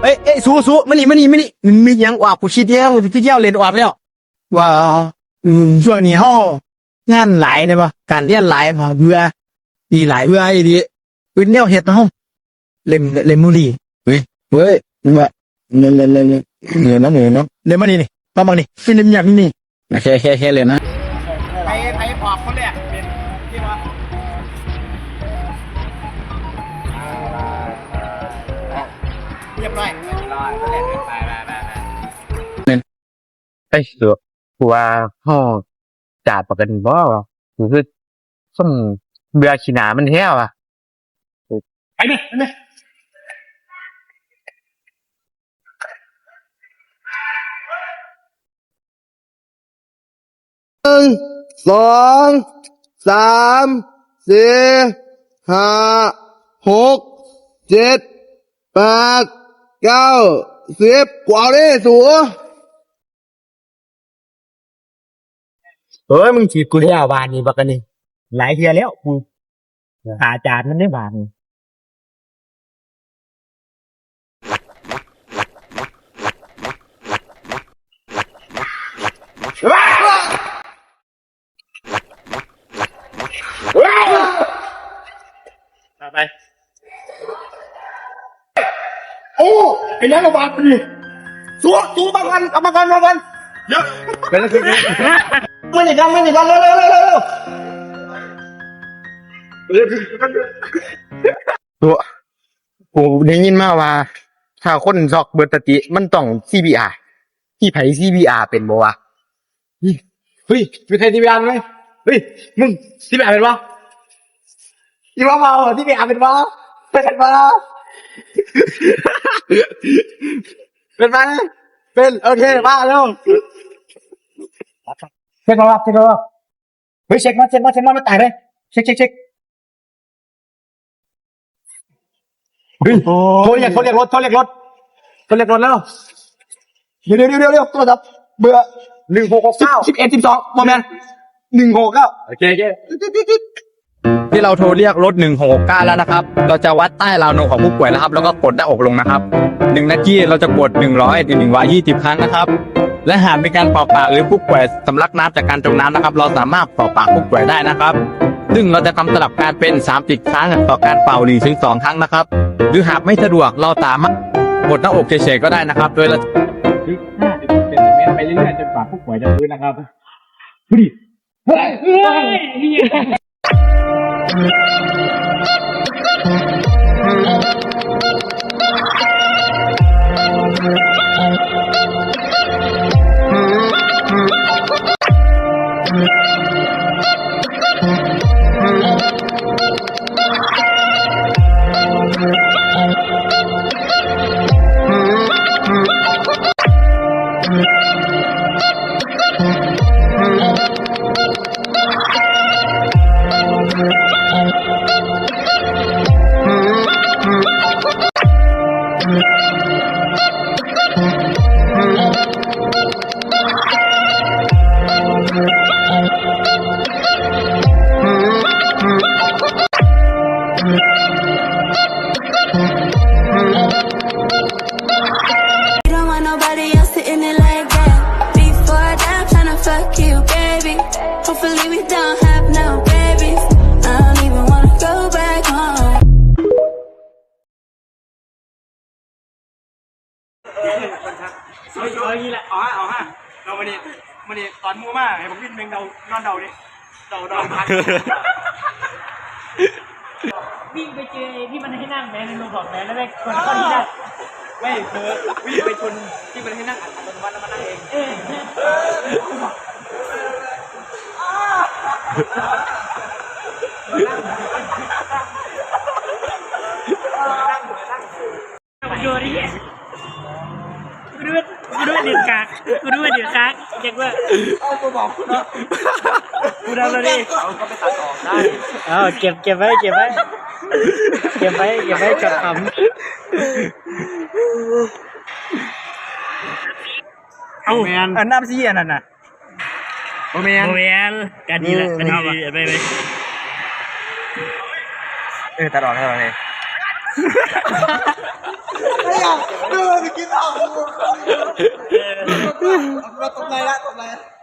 เอ้ยสู้มานี่มียังว่าผู้ชี้เที่ยวเรียนออกแล้วว่าช่วงนี้ห้องานหลายเลยป่ะการเรียนหลายพอเบื่อดีหลายเบื่อไอ้ดีเป็นแนวเฮ็ดนะห้องเล่มมือดีเว้ยมึงว่าเหนื่อยเนาะเล่มมานี่มาบังนี่ฟิล์มอย่างนี้แค่เลยนะไปออกคนแรกเป็นที่ว่าเรียบร้อยคนแรกไปไอ้เสือกูว่าห่อจ่าปกติบ่วะคือส้มเบื่อขี้หนามันแท้ว่ะไปเนี่ยสองสามสี่ห้าหกเจ็ดแปดเก้าสิบกว่าเลยสัวมึงฉีดกูแล้วบานนี่บักกันนี่หลายเทียแล้วกูหาจานมันได้บานไปโอ้ไอ้เลี้ยงกับบานนี่สู้บางกันเยอะเป็นอะไรไม่ได้กันเร็วตัวกูได้ยินมาว่าถ้าคนซอกเบิร์ตติมันต้อง CPR ที่ไผ CPR เป็นบ่วะเฮ้ยมีใคร CPR ไหมเฮ้ยมึง CPR เป็นบ่ที่ว่ามาที่ไปอาเป็นว่าเป็นมาเป็นโอเคมาแล้วเช็คมาเฮ้ยเช็คมาไม่ตายเลยเช็คเฮ้ยโทรเรียกรถแล้วเดี๋ยวโทรศัพท์เบอร์1669 11 12โมเมนต์169โอเคที่เราโทรเรียกรถ1669แล้วนะครับเราจะวัดใต้ราวนมของผู้ป่วยนะครับแล้วก็กดหน้าอกลงนะครับ1 นาทีเราจะกด100 ถึง 120 ครั้งนะครับและหากเป็นการเป่าปากหรือผู้ป่วยสำลักน้ำจากการจมน้ำนะครับเราสามารถเป่าปากผู้ป่วยได้นะครับซึ่งเราจะทำสลับการเป็น30 ครั้งต่อการเป่า1 ถึง 2 ครั้งนะครับหรือหากไม่สะดวกเราสามารถกดหน้าอกเฉยๆก็ได้นะครับโดยเรา5 ถึง 10 เซนติเมตรไปเรื่อยๆจนกว่าผู้ป่วยจะฟื้นนะครับดูดิเฮ้ยเอาอย่างนี้แหละเอาฮะเราวันนี้ตอนมั่วมากให้ผมวิ่งเพลงนอนเดาดิเดาพักวิ่งไปเจอที่มันให้นั่งแม่ในโรงบอกแม่แล้วแม่คนเข้าที่นั่งไม่เธอวิ่งไปชนที่มันให้นั่งอัตโนมัติแล้วมานั่งเองดูดิกูด้วยเดือดกากเจ๊กว่ากูบอกเนาะกูทำแล้วดิเอาก็ไปตัดออกได้เก็บไว้จดคำเอาอันน้ำซีอันนั้นน่ะโมเมนกันดีแหละไปตัดออกให้เราเลย เราตบไหนละ